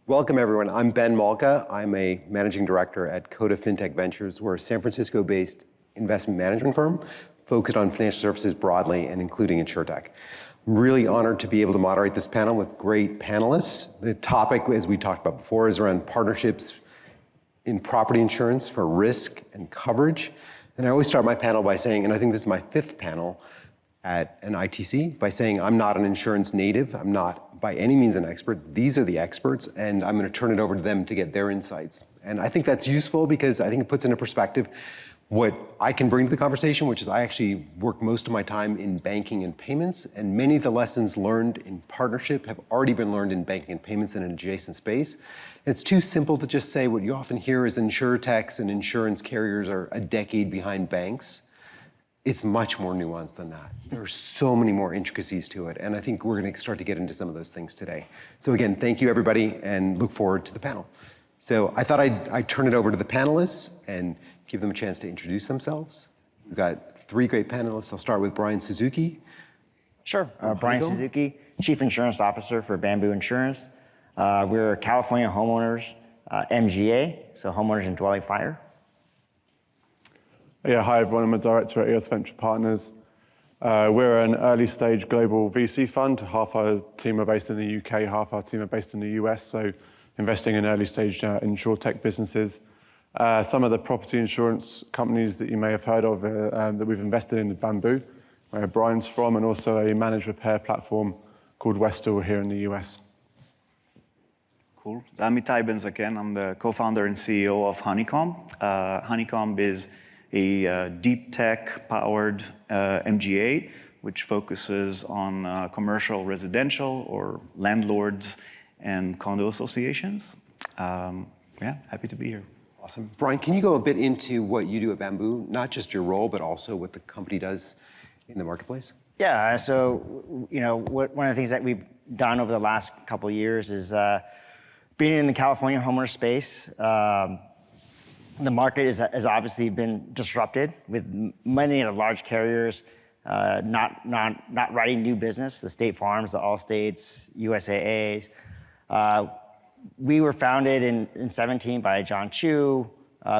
Welcome, everyone. I'm Ben Malka. I'm a managing director at Coda FinTech Ventures. We're a San Francisco-based investment management firm focused on financial services broadly and including InsurTech. I'm really honored to be able to moderate this panel with great panelists. The topic, as we talked about before, is around partnerships in property insurance for risk and coverage. And I always start my panel by saying, and I think this is my fifth panel at an ITC, by saying I'm not an insurance native. I'm not by any means an expert. These are the experts, and I'm going to turn it over to them to get their insights. And I think that's useful because I think it puts into perspective what I can bring to the conversation, which is I actually work most of my time in banking and payments, and many of the lessons learned in partnership have already been learned in banking and payments in an adjacent space. It's too simple to just say what you often hear is insurtechs and insurance carriers are a decade behind banks. It's much more nuanced than that. There are so many more intricacies to it, and I think we're going to start to get into some of those things today. So again, thank you everybody, and look forward to the panel. So I thought I'd turn it over to the panelists and give them a chance to introduce themselves. We've got three great panelists. I'll start with Brian Suzuki. Sure, Brian Suzuki, Chief Insurance Officer for Bamboo Insurance. We're California homeowners, MGA, so homeowners and dwelling fire. Yeah, hi everyone, I'm a director at EOS Venture Partners. We're an early stage global VC fund. Half our team are based in the UK, half our team are based in the US, so investing in early stage insurtech businesses. Some of the property insurance companies that you may have heard of that we've invested in Bamboo, where Brian's from, and also a managed repair platform called Westall here in the US. Cool. I'm Itai Ben-Zaken. I'm the co-founder and CEO of Honeycomb. Honeycomb is a deep tech powered MGA, which focuses on commercial residential or landlords and condo associations. Yeah, happy to be here. Awesome. Brian, can you go a bit into what you do at Bamboo, not just your role, but also what the company does in the marketplace? Yeah, so one of the things that we've done over the last couple of years is being in the California homeowner space. The market has obviously been disrupted with many of the large carriers not writing new business, the State Farms, the Allstates, USAAs. We were founded in 17 by John Chu.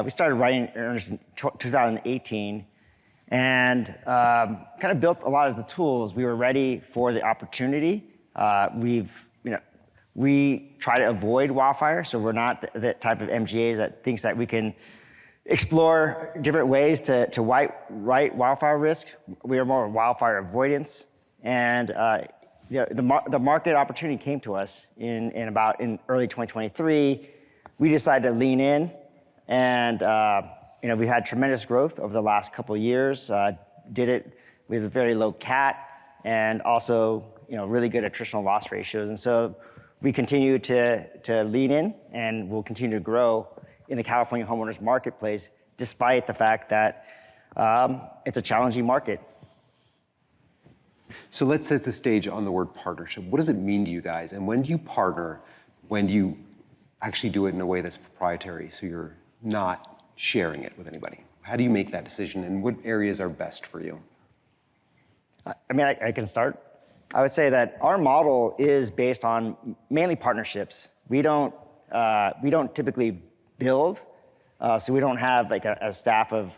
We started writing in 2018 and kind of built a lot of the tools. We were ready for the opportunity. We try to avoid wildfire, so we're not the type of MGAs that thinks that we can explore different ways to write wildfire risk. We are more wildfire avoidance, and the market opportunity came to us in early 2023. We decided to lean in, and we had tremendous growth over the last couple of years. Did it with a very low CAT and also really good attritional loss ratios, and so we continue to lean in, and we'll continue to grow in the California homeowners marketplace, despite the fact that it's a challenging market. So let's set the stage on the word partnership. What does it mean to you guys? And when do you partner? When do you actually do it in a way that's proprietary, so you're not sharing it with anybody? How do you make that decision, and what areas are best for you? I can start. I would say that our model is based on mainly partnerships. We don't typically build, so we don't have like a staff of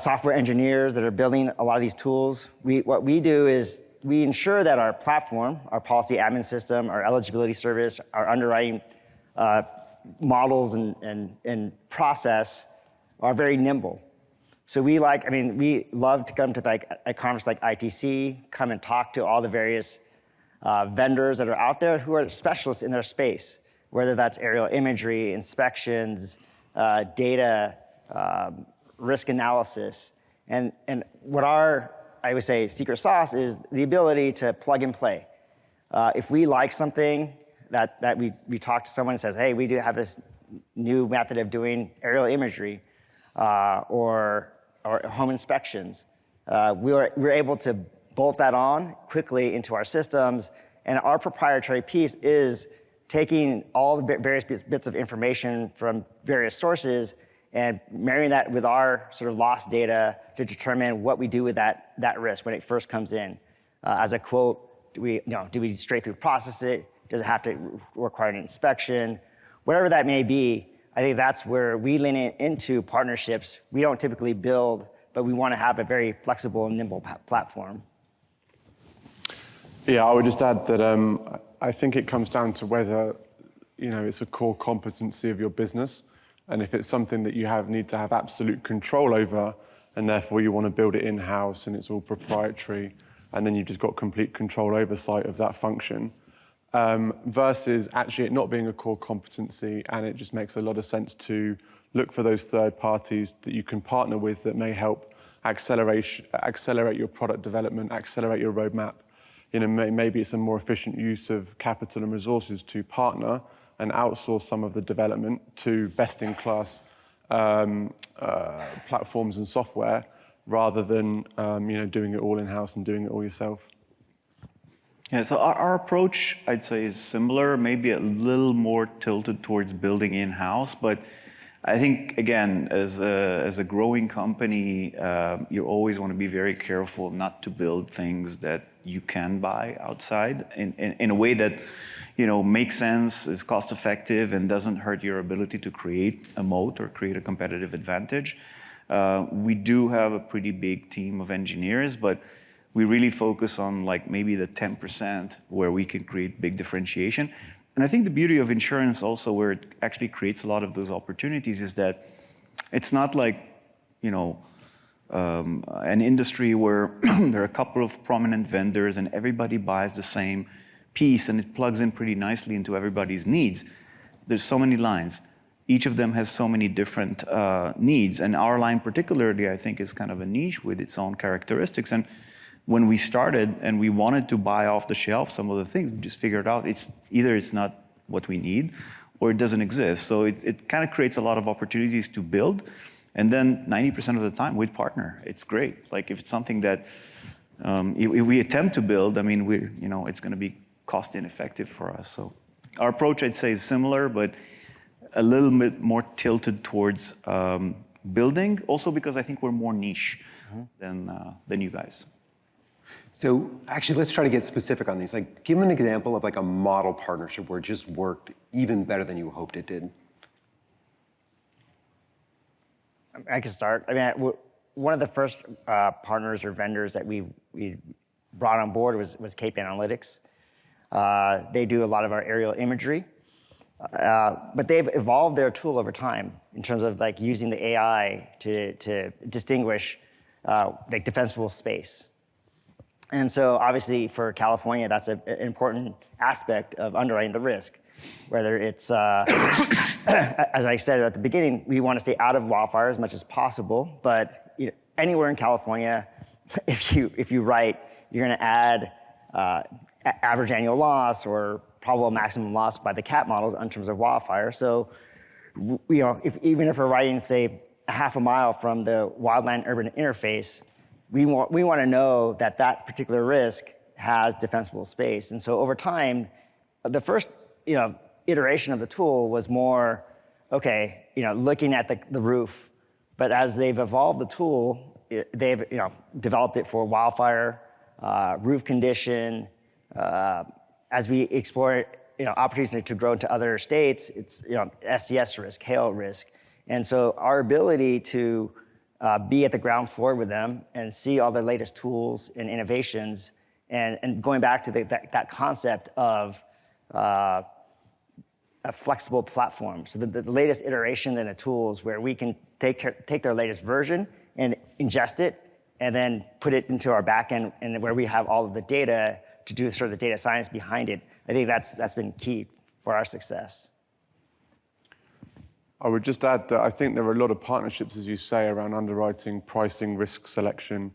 software engineers that are building a lot of these tools. What we do is we ensure that our platform, our policy admin system, our eligibility service, our underwriting models and process are very nimble. So we love to come to a conference like ITC, come and talk to all the various vendors that are out there who are specialists in their space, whether that's aerial imagery, inspections, data, risk analysis. And what I would say, secret sauce is the ability to plug and play. If we like something that we talk to someone and says, hey, we do have this new method of doing aerial imagery or home inspections, we're able to bolt that on quickly into our systems. And our proprietary piece is taking all the various bits of information from various sources and marrying that with our sort of loss data to determine what we do with that risk when it first comes in. As a quote, do we straight through process it? Does it have to require an inspection? Whatever that may be, I think that's where we lean into partnerships. We don't typically build, but we want to have a very flexible and nimble platform. Yeah, I would just add that I think it comes down to whether it's a core competency of your business, and if it's something that you need to have absolute control over, and therefore you want to build it in-house and it's all proprietary, and then you've just got complete control oversight of that function. Versus actually it not being a core competency, and it just makes a lot of sense to look for those third parties that you can partner with that may help accelerate your product development, accelerate your roadmap. Maybe it's a more efficient use of capital and resources to partner and outsource some of the development to best-in-class platforms and software, rather than doing it all in-house and doing it all yourself. Yeah, so our approach, I'd say, is similar, maybe a little more tilted towards building in-house. But I think, again, as a growing company, you always want to be very careful not to build things that you can buy outside in a way that makes sense, is cost-effective, and doesn't hurt your ability to create a moat or create a competitive advantage. We do have a pretty big team of engineers, but we really focus on maybe the 10% where we can create big differentiation. And I think the beauty of insurance also, where it actually creates a lot of those opportunities, is that it's not like, an industry where there are a couple of prominent vendors and everybody buys the same piece and it plugs in pretty nicely into everybody's needs. There's so many lines. Each of them has so many different needs. And our line particularly, I think, is kind of a niche with its own characteristics. And when we started and we wanted to buy off the shelf some of the things, we just figured out it's not what we need, or it doesn't exist. So it kind of creates a lot of opportunities to build. And then 90% of the time we'd partner. It's great. Like if it's something that if we attempt to build, it's going to be cost ineffective for us. So our approach, I'd say, is similar, but a little bit more tilted towards building. Also because I think we're more niche than you guys. So actually, let's try to get specific on these. Give an example of a model partnership where it just worked even better than you hoped it did. I can start. One of the first partners or vendors that we brought on board was Cape Analytics. They do a lot of our aerial imagery, but they've evolved their tool over time in terms of using the AI to distinguish defensible space. And so obviously for California, that's an important aspect of underwriting the risk, whether it's, as I said at the beginning, we want to stay out of wildfire as much as possible, but anywhere in California, if you write, you're going to add average annual loss or probable maximum loss by the CAT models in terms of wildfire. So, even if we're writing, say, a half a mile from the wildland urban interface, we want to know that particular risk has defensible space. And so over time, the first iteration of the tool was more, looking at the roof. But as they've evolved the tool, they've developed it for wildfire, roof condition. As we explore opportunity to grow into other states, it's SCS risk, hail risk. And so our ability to be at the ground floor with them and see all the latest tools and innovations, and going back to that concept of a flexible platform. So the latest iteration in the tools where we can take their latest version and ingest it and then put it into our backend, and where we have all of the data to do sort of the data science behind it. I think that's been key for our success. I would just add that I think there are a lot of partnerships, as you say, around underwriting, pricing, risk selection.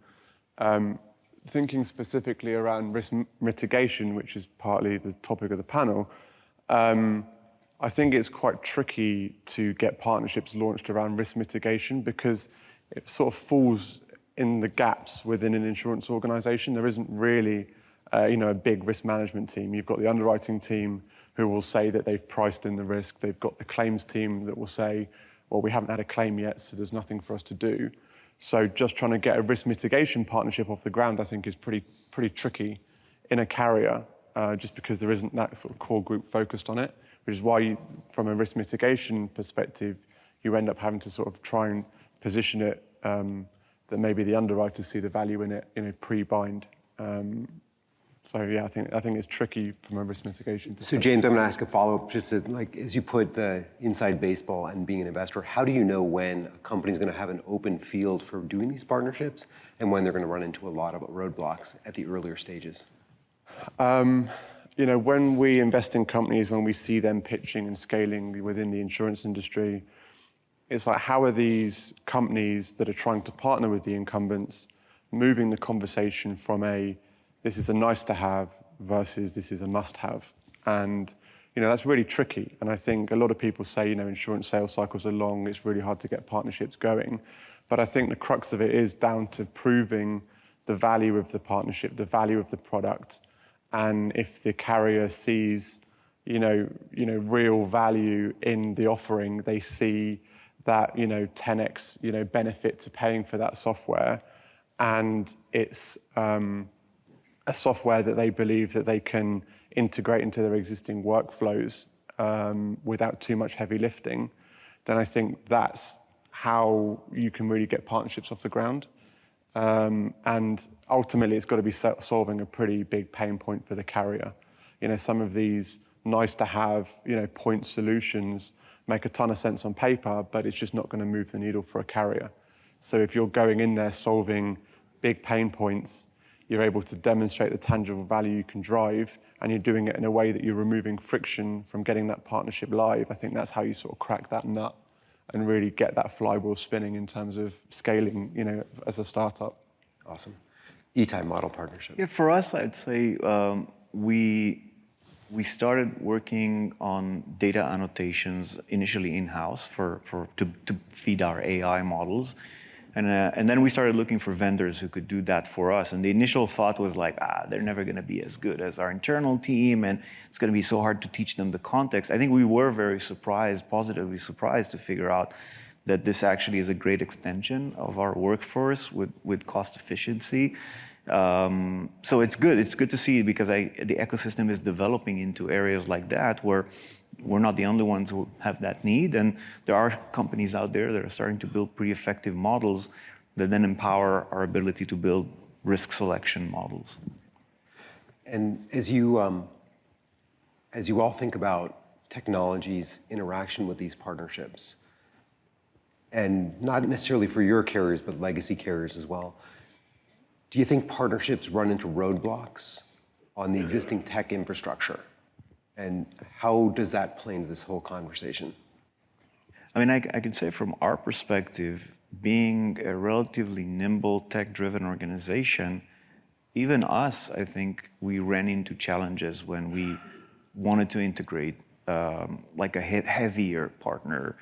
Thinking specifically around risk mitigation, which is partly the topic of the panel, I think it's quite tricky to get partnerships launched around risk mitigation because it sort of falls in the gaps within an insurance organization. There isn't really a big risk management team. You've got the underwriting team who will say that they've priced in the risk. They've got the claims team that will say, well, we haven't had a claim yet, so there's nothing for us to do. So just trying to get a risk mitigation partnership off the ground, I think, is pretty tricky in a carrier. just because there isn't that sort of core group focused on it, which is why, from a risk mitigation perspective, you end up having to sort of try and position it that maybe the underwriters see the value in it, pre-bind. So yeah, I think it's tricky from a risk mitigation perspective. So James, I'm going to ask a follow-up. Just as you put the inside baseball and being an investor, how do you know when a company's going to have an open field for doing these partnerships, and when they're going to run into a lot of roadblocks at the earlier stages? When we invest in companies, when we see them pitching and scaling within the insurance industry, it's like, how are these companies that are trying to partner with the incumbents moving the conversation from this is a nice to have versus this is a must have? And, that's really tricky. And I think a lot of people say, insurance sales cycles are long, it's really hard to get partnerships going. But I think the crux of it is down to proving the value of the partnership, the value of the product. And if the carrier sees, real value in the offering, they see that, 10x, benefit to paying for that software. And it's a software that they believe that they can integrate into their existing workflows without too much heavy lifting, then I think that's how you can really get partnerships off the ground. And ultimately, it's got to be solving a pretty big pain point for the carrier. Some of these nice to have, point solutions make a ton of sense on paper, but it's just not going to move the needle for a carrier. So if you're going in there solving big pain points, you're able to demonstrate the tangible value you can drive, and you're doing it in a way that you're removing friction from getting that partnership live. I think that's how you sort of crack that nut and really get that flywheel spinning in terms of scaling, as a startup. Awesome. Itai, model partnership. Yeah, for us, I'd say we started working on data annotations initially in-house to feed our AI models. And then we started looking for vendors who could do that for us. And the initial thought was like, they're never going to be as good as our internal team, and it's going to be so hard to teach them the context. I think we were very surprised, positively surprised, to figure out that this actually is a great extension of our workforce with cost efficiency. So it's good. It's good to see, because the ecosystem is developing into areas like that where we're not the only ones who have that need. And there are companies out there that are starting to build pretty effective models that then empower our ability to build risk selection models. And as you all think about technology's interaction with these partnerships, and not necessarily for your carriers, but legacy carriers as well, do you think partnerships run into roadblocks on the existing tech infrastructure? And how does that play into this whole conversation? I mean, I can say from our perspective, being a relatively nimble, tech-driven organization, even us, I think we ran into challenges when we wanted to integrate like a heavier partner,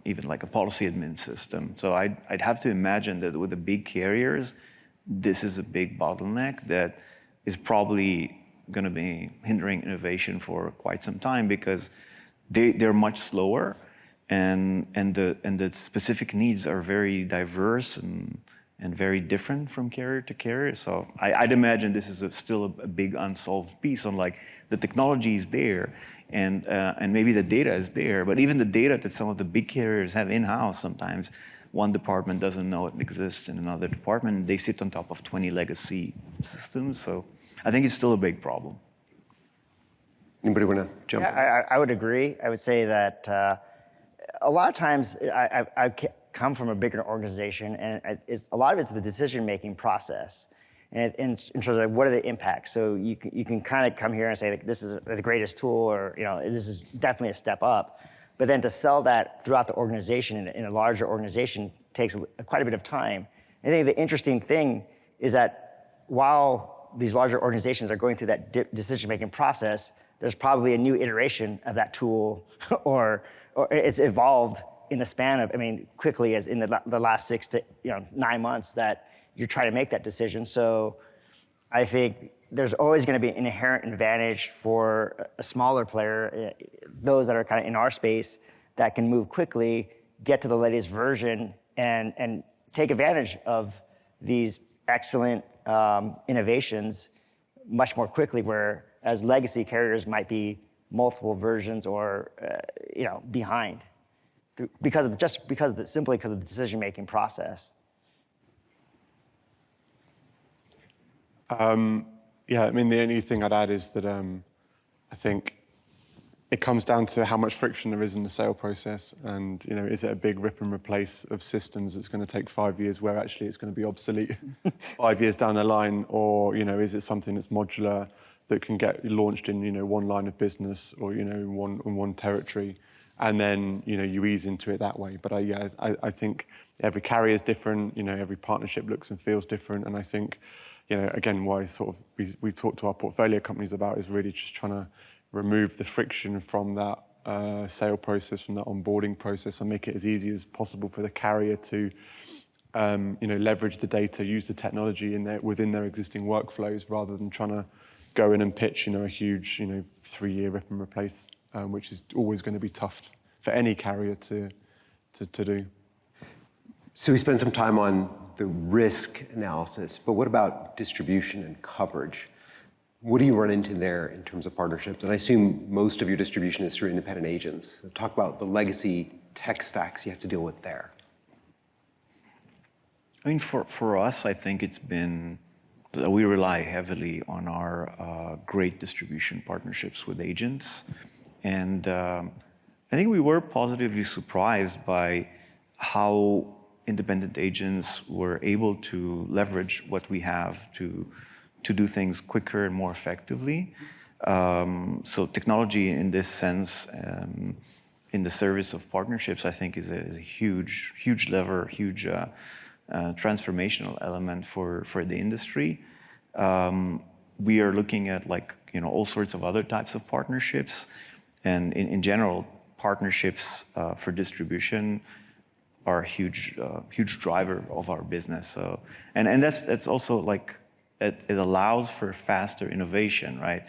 even like a policy admin system. So I'd have to imagine that with the big carriers, this is a big bottleneck that is probably going to be hindering innovation for quite some time, because they're much slower, and the specific needs are very diverse and very different from carrier to carrier. So I'd imagine this is still a big unsolved piece on, like, the technology is there, and maybe the data is there, but even the data that some of the big carriers have in-house, sometimes one department doesn't know it exists in another department, and they sit on top of 20 legacy systems. So I think it's still a big problem. Anybody want to jump in? I would agree. I would say that a lot of times I come from a bigger organization, and a lot of it's the decision-making process, and in terms of what are the impacts. So you can kind of come here and say, like, this is the greatest tool, or this is definitely a step up. But then to sell that throughout the organization in a larger organization takes quite a bit of time. I think the interesting thing is that while these larger organizations are going through that decision-making process, there's probably a new iteration of that tool, or it's evolved in the span of, quickly, as in the last 6 to 9 months that you're trying to make that decision. So I think there's always going to be an inherent advantage for a smaller player, those that are kind of in our space, that can move quickly, get to the latest version, and take advantage of these excellent innovations much more quickly, whereas legacy carriers might be multiple versions or behind simply because of the decision-making process. Yeah, I mean, the only thing I'd add is that I think it comes down to how much friction there is in the sale process, and is it a big rip and replace of systems that's going to take 5 years, where actually it's going to be obsolete 5 years down the line, or is it something that's modular that can get launched in one line of business or in one territory, and then you ease into it that way. But I think every carrier is different. Every partnership looks and feels different, and I think again, why sort of we talk to our portfolio companies about is really just trying to remove the friction from that sale process, from that onboarding process, and make it as easy as possible for the carrier to leverage the data, use the technology within their existing workflows, rather than trying to go in and pitch a huge 3-year rip and replace, which is always going to be tough for any carrier to do. So we spent some time on the risk analysis, but what about distribution and coverage? What do you run into there in terms of partnerships? And I assume most of your distribution is through independent agents. So talk about the legacy tech stacks you have to deal with there. I mean, for us, I think it's been, we rely heavily on our great distribution partnerships with agents. And I think we were positively surprised by how independent agents were able to leverage what we have to do things quicker and more effectively. So technology in this sense, in the service of partnerships, I think is a huge lever, huge transformational element for the industry. We are looking at all sorts of other types of partnerships, and in general, partnerships for distribution are a huge driver of our business. So and that's also it allows for faster innovation, right?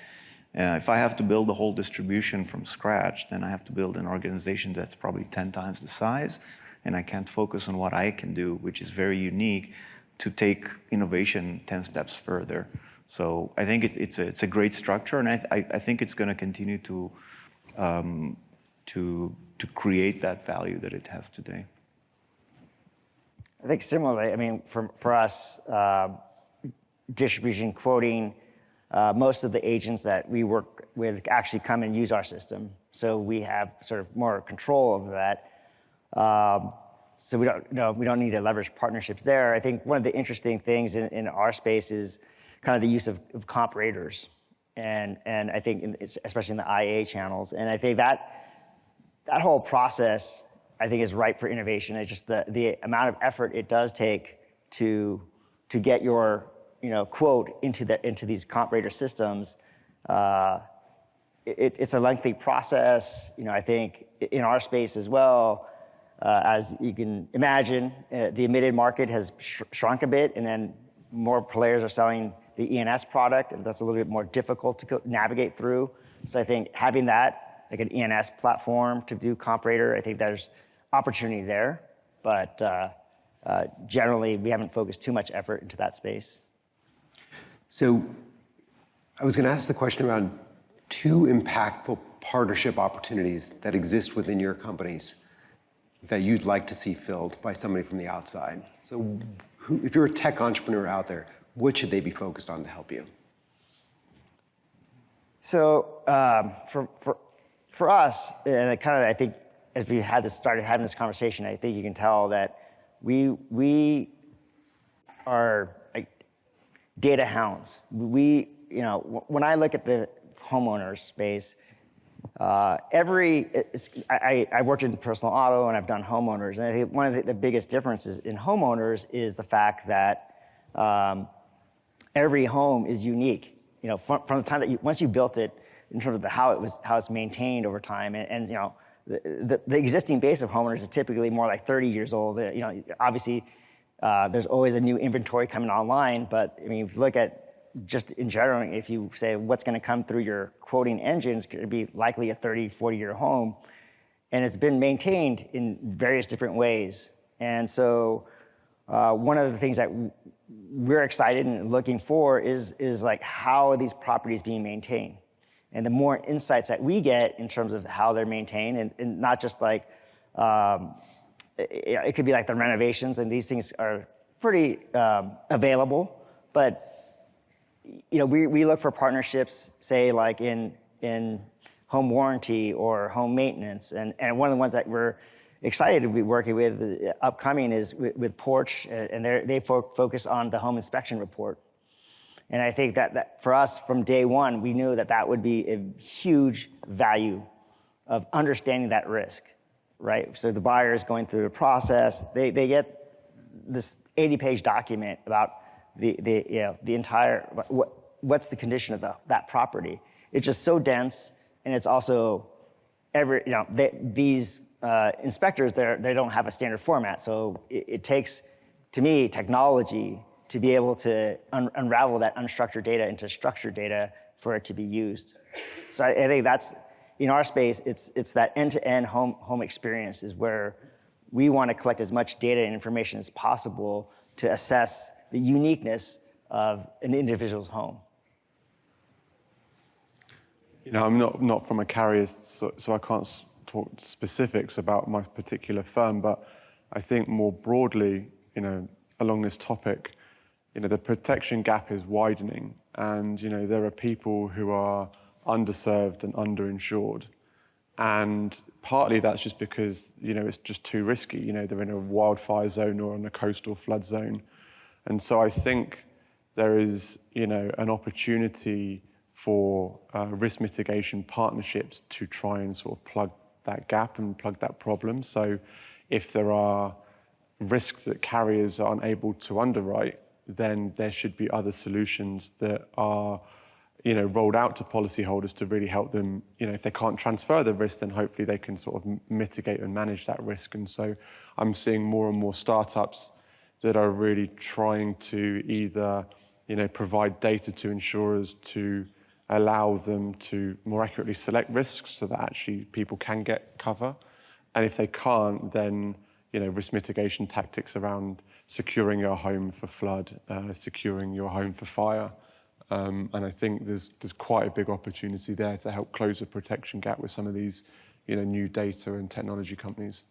If I have to build a whole distribution from scratch, then I have to build an organization that's probably 10 times the size, and I can't focus on what I can do, which is very unique, to take innovation 10 steps further. So I think it's a great structure, and I think it's going to continue to create that value that it has today. I think similarly, I mean, for us, distribution, quoting, most of the agents that we work with actually come and use our system. So we have sort of more control of that. So we don't need to leverage partnerships there. I think one of the interesting things in our space is kind of the use of comp raters, and I think especially in the IA channels. And I think that whole process, I think, is ripe for innovation. It's just the amount of effort it does take to get your quote into these comp rater systems. It's a lengthy process. I think in our space as well, as you can imagine, the admitted market has shrunk a bit, and then more players are selling the ENS product, and that's a little bit more difficult to navigate through. So I think having that, like an ENS platform to do comp rater, I think there's opportunity there, but generally we haven't focused too much effort into that space. So I was going to ask the question around 2 impactful partnership opportunities that exist within your companies that you'd like to see filled by somebody from the outside. So if you're a tech entrepreneur out there, what should they be focused on to help you? So for us, and I think as we started having this conversation, I think you can tell that we are data hounds. When I look at the homeowners space, I worked in personal auto and I've done homeowners, and I think one of the biggest differences in homeowners is the fact that every home is unique. From the time that once you built it, in terms of how it's maintained over time, and the existing base of homeowners is typically more like 30 years old. Obviously, there's always a new inventory coming online, but I mean, if you look at just in general, if you say what's going to come through your quoting engine, it's going to be likely a 30, 40-year home, and it's been maintained in various different ways. And so one of the things that we're excited and looking for is like, how are these properties being maintained? And the more insights that we get in terms of how they're maintained, and not just like, it could be like the renovations, and these things are pretty available, but we look for partnerships, say like in home warranty or home maintenance, and one of the ones that we're excited to be working with upcoming is with Porch, and they focus on the home inspection report. And I think that for us from day one, we knew that would be a huge value of understanding that risk, right? So the buyer is going through the process, they get this 80-page document about the entire, what's the condition of that property. It's just so dense, and it's also these inspectors, they don't have a standard format, so it takes, to me, technology to be able to unravel that unstructured data into structured data for it to be used. So I think that's, in our space, it's that end-to-end home experience is where we want to collect as much data and information as possible to assess the uniqueness of an individual's home. I'm not from a carrier, so I can't talk specifics about my particular firm, but I think more broadly, along this topic, the protection gap is widening, and there are people who are underserved and underinsured, and partly that's just because it's just too risky. They're in a wildfire zone or in a coastal flood zone, and so I think there is an opportunity for risk mitigation partnerships to try and sort of plug that gap and plug that problem. So if there are risks that carriers are unable to underwrite, then there should be other solutions that are rolled out to policyholders to really help them. If they can't transfer the risk, then hopefully they can sort of mitigate and manage that risk. And so I'm seeing more and more startups that are really trying to either provide data to insurers to allow them to more accurately select risks so that actually people can get cover. And if they can't, then risk mitigation tactics around securing your home for flood, securing your home for fire. And I think there's quite a big opportunity there to help close the protection gap with some of these new data and technology companies.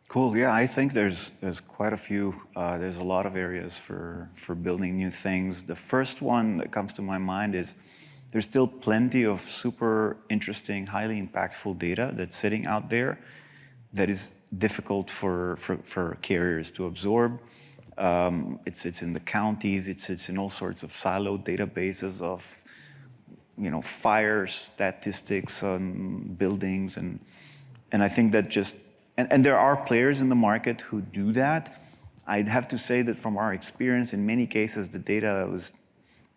Cool. Yeah, I think there's quite a few. There's a lot of areas for building new things. The first one that comes to my mind is there's still plenty of super interesting, highly impactful data that's sitting out there that is difficult for carriers to absorb. It's in the counties. It's in all sorts of siloed databases of fire statistics on buildings, and I think that just. And there are players in the market who do that. I'd have to say that from our experience, in many cases, the data was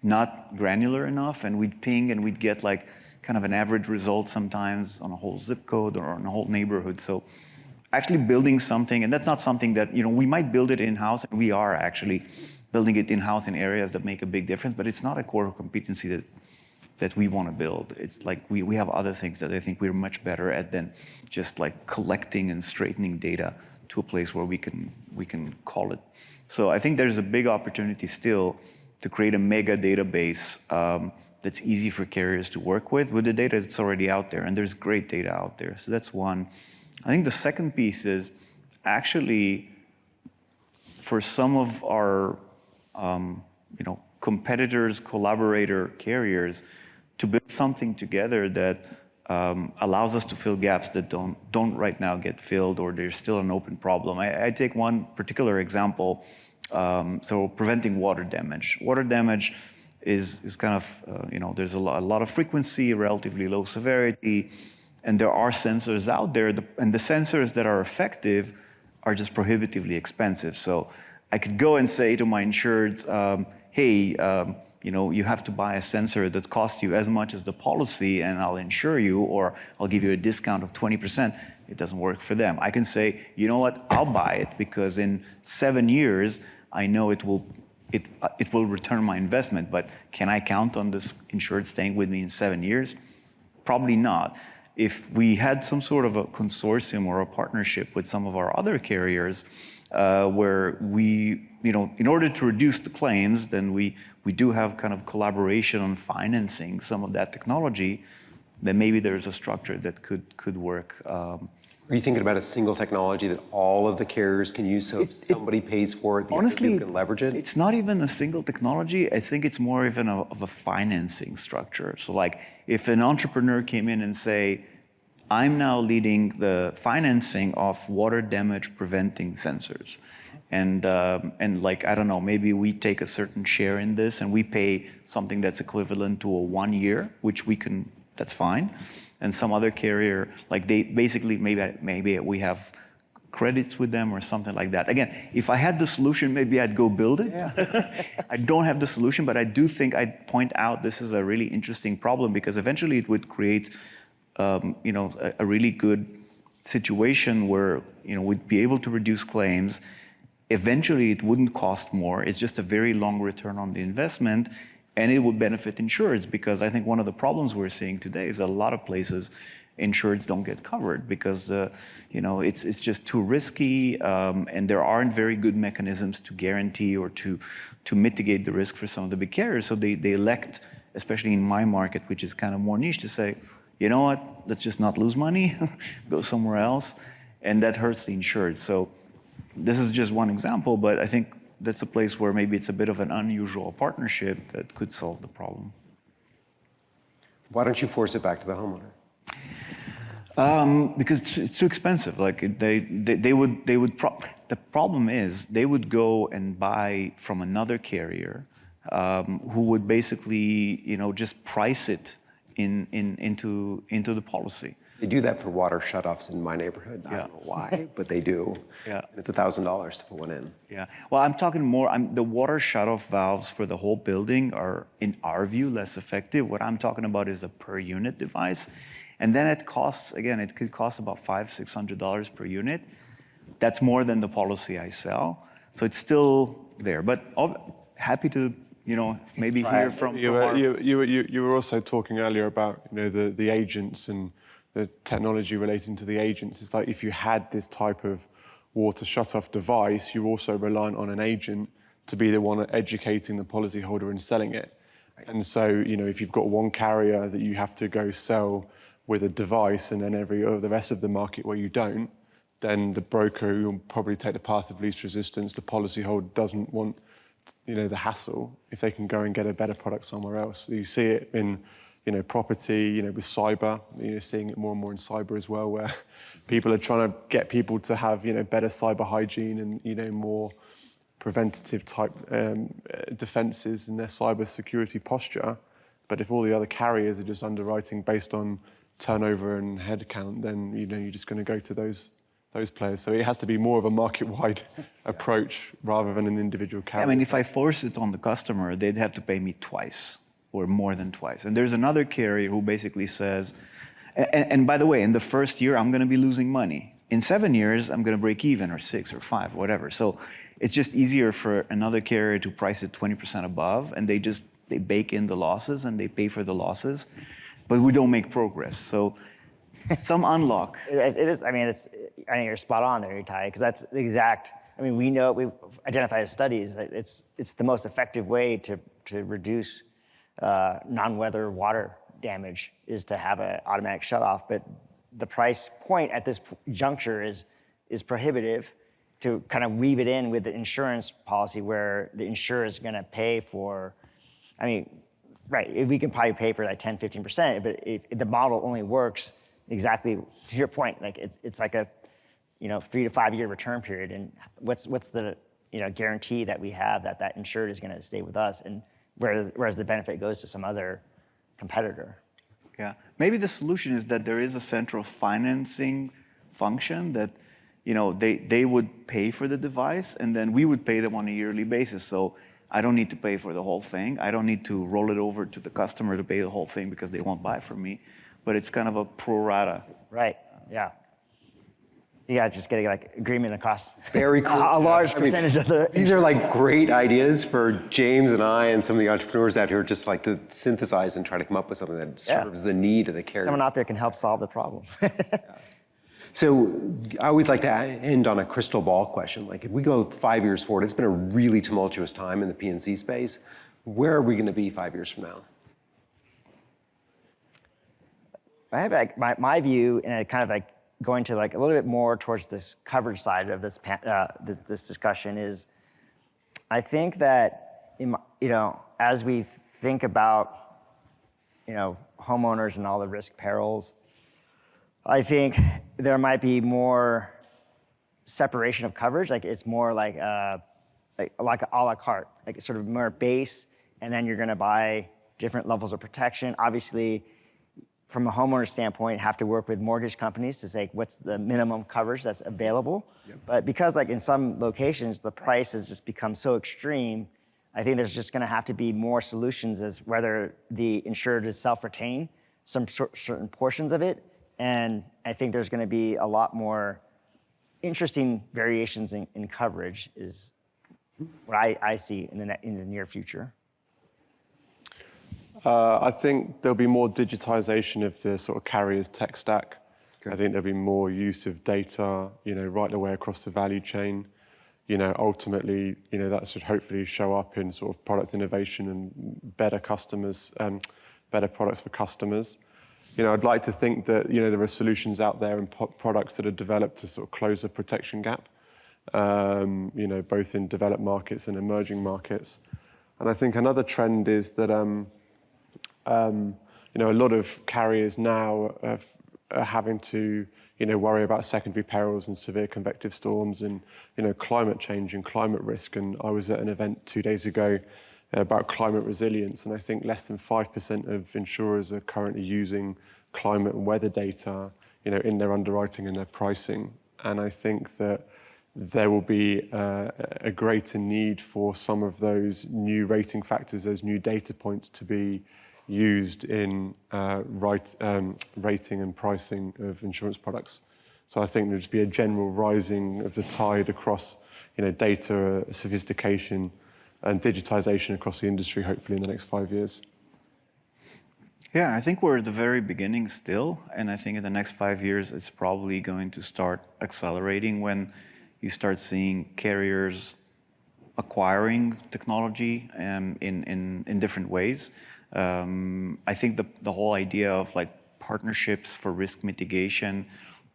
not granular enough, and we'd ping and we'd get like kind of an average result sometimes on a whole zip code or on a whole neighborhood. So actually building something, and that's not something that, we might build it in-house, and we are actually building it in-house in areas that make a big difference, but it's not a core competency that we want to build. It's like we have other things that I think we're much better at than just like collecting and straightening data to a place where we can call it. So I think there's a big opportunity still to create a mega database that's easy for carriers to work with the data that's already out there, and there's great data out there. So that's one. I think the second piece is actually for some of our competitors, collaborator carriers, to build something together that allows us to fill gaps that don't right now get filled, or there's still an open problem. I take one particular example. So preventing water damage. Water damage is kind of, there's a lot of frequency, relatively low severity, and there are sensors out there, and the sensors that are effective are just prohibitively expensive. So I could go and say to my insureds, hey, you have to buy a sensor that costs you as much as the policy, and I'll insure you, or I'll give you a discount of 20%. It doesn't work for them. I can say, you know what, I'll buy it because in 7 years, I know it will return my investment, but can I count on this insured staying with me in 7 years? Probably not. If we had some sort of a consortium or a partnership with some of our other carriers, where we, in order to reduce the claims, then we do have kind of collaboration on financing some of that technology. Then maybe there's a structure that could work. Are you thinking about a single technology that all of the carriers can use, so if somebody pays for it, the other two can leverage it? It's not even a single technology. I think it's more even of a financing structure. So like if an entrepreneur came in and say, I'm now leading the financing of water damage preventing sensors. And like, I don't know, maybe we take a certain share in this and we pay something that's equivalent to a 1 year, which we can, that's fine. And some other carrier, like they basically, maybe we have credits with them or something like that. Again, if I had the solution, maybe I'd go build it. Yeah. I don't have the solution, but I do think I'd point out this is a really interesting problem because eventually it would create, a really good situation where, we'd be able to reduce claims. Eventually, it wouldn't cost more. It's just a very long return on the investment. And it would benefit insureds because I think one of the problems we're seeing today is a lot of places insureds don't get covered because it's just too risky and there aren't very good mechanisms to guarantee or to mitigate the risk for some of the big carriers. So they elect, especially in my market, which is kind of more niche, to say, you know what, let's just not lose money, go somewhere else, and that hurts the insured. So this is just one example, but I think that's a place where maybe it's a bit of an unusual partnership that could solve the problem. Why don't you force it back to the homeowner? Because it's too expensive. Like they would. The problem is they would go and buy from another carrier, who would basically, just price it into the policy. They do that for water shutoffs in my neighborhood. I don't know why, but they do. Yeah. And it's $1,000 to put one in. Yeah. Well, I'm talking more, the water shutoff valves for the whole building are, in our view, less effective. What I'm talking about is a per unit device. And then it costs, again, it could cost about $500-600 per unit. That's more than the policy I sell. So it's still there. But happy to, maybe hear from you were also talking earlier about, the agents and the technology relating to the agents. It's like if you had this type of water shut-off device, you're also reliant on an agent to be the one educating the policyholder and selling it. And so, if you've got one carrier that you have to go sell with a device and then the rest of the market where you don't, then the broker will probably take the path of least resistance. The policyholder doesn't want, the hassle if they can go and get a better product somewhere else. You see it in property, with cyber, seeing it more and more in cyber as well, where people are trying to get people to have, better cyber hygiene and, more preventative type defenses in their cyber security posture. But if all the other carriers are just underwriting based on turnover and head count, then, you're just going to go to those players. So it has to be more of a market-wide approach rather than an individual carrier. I mean, if I force it on the customer, they'd have to pay me twice. Or more than twice. And there's another carrier who basically says, and by the way, in the first year, I'm going to be losing money. In 7 years, I'm going to break even, or 6 or 5, whatever. So it's just easier for another carrier to price it 20% above, and they bake in the losses and they pay for the losses, but we don't make progress. So some unlock. It is. I think you're spot on there, Itai, because that's the exact. We know we've identified studies. It's the most effective way to reduce non-weather water damage is to have an automatic shutoff, but the price point at this juncture is prohibitive to kind of weave it in with the insurance policy where the insurer is going to pay for, right, we can probably pay for like 10-15%, but if the model only works exactly to your point, like it's like a 3 to 5 year return period, and what's the guarantee that we have that insured is going to stay with us, and whereas the benefit goes to some other competitor. Yeah, maybe the solution is that there is a central financing function that, they would pay for the device and then we would pay them on a yearly basis. So I don't need to pay for the whole thing. I don't need to roll it over to the customer to pay the whole thing because they won't buy from me. But it's kind of a pro rata. Right. Yeah. Yeah, just getting like agreement across very cool. a large percentage of the. These are like great ideas for James and I and some of the entrepreneurs out here just like to synthesize and try to come up with something that serves the need of the carrier. Someone out there can help solve the problem. So I always like to end on a crystal ball question. Like if we go 5 years forward, it's been a really tumultuous time in the P&C space. Where are we going to be 5 years from now? I have like my view, and kind of like going to like a little bit more towards this coverage side of this this discussion is, I think that as we think about homeowners and all the risk perils, I think there might be more separation of coverage. Like it's more like a la carte, like sort of more base, and then you're going to buy different levels of protection. Obviously, from a homeowner standpoint, have to work with mortgage companies to say what's the minimum coverage that's available. Yep. But because like in some locations, the price has just become so extreme, I think there's just gonna have to be more solutions as whether the insured is self-retain some certain portions of it. And I think there's gonna be a lot more interesting variations in coverage is what I see in the near future. I think there'll be more digitization of the sort of carrier's tech stack. Okay. I think there'll be more use of data, right the way across the value chain. Ultimately, that should hopefully show up in sort of product innovation and better customers, better products for customers. I'd like to think that, there are solutions out there and products that are developed to sort of close the protection gap, both in developed markets and emerging markets. And I think another trend is that, a lot of carriers now are having to, worry about secondary perils and severe convective storms and, climate change and climate risk. And I was at an event 2 days ago about climate resilience, and I think less than 5% of insurers are currently using climate and weather data, in their underwriting and their pricing. And I think that there will be a greater need for some of those new rating factors, those new data points to be used in rating and pricing of insurance products. So I think there'll just be a general rising of the tide across, data sophistication and digitization across the industry, hopefully in the next 5 years. Yeah, I think we're at the very beginning still, and I think in the next 5 years, it's probably going to start accelerating when you start seeing carriers acquiring technology in different ways. I think the whole idea of like partnerships for risk mitigation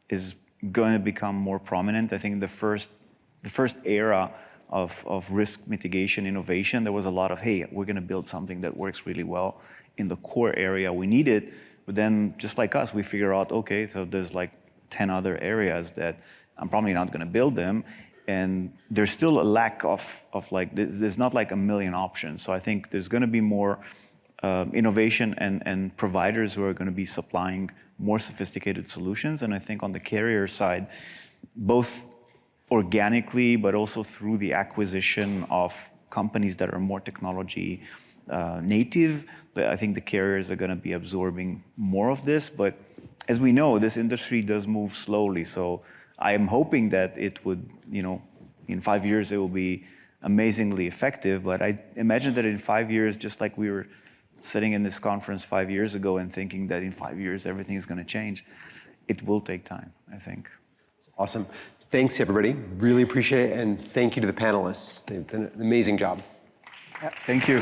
is going to become more prominent. I think the first era of risk mitigation innovation, there was a lot of, hey, we're going to build something that works really well in the core area we need it. But then just like us, we figure out, okay, so there's like 10 other areas that I'm probably not going to build them. And there's still a lack of like, there's not like a million options. So I think there's going to be more innovation and providers who are going to be supplying more sophisticated solutions. And I think on the carrier side, both organically, but also through the acquisition of companies that are more technology native, I think the carriers are going to be absorbing more of this. But as we know, this industry does move slowly. So I am hoping that it would, in 5 years, it will be amazingly effective. But I imagine that in 5 years, just like we were sitting in this conference 5 years ago and thinking that in 5 years everything is going to change, it will take time, I think. Awesome. Thanks, everybody. Really appreciate it. And thank you to the panelists. They've done an amazing job. Thank you.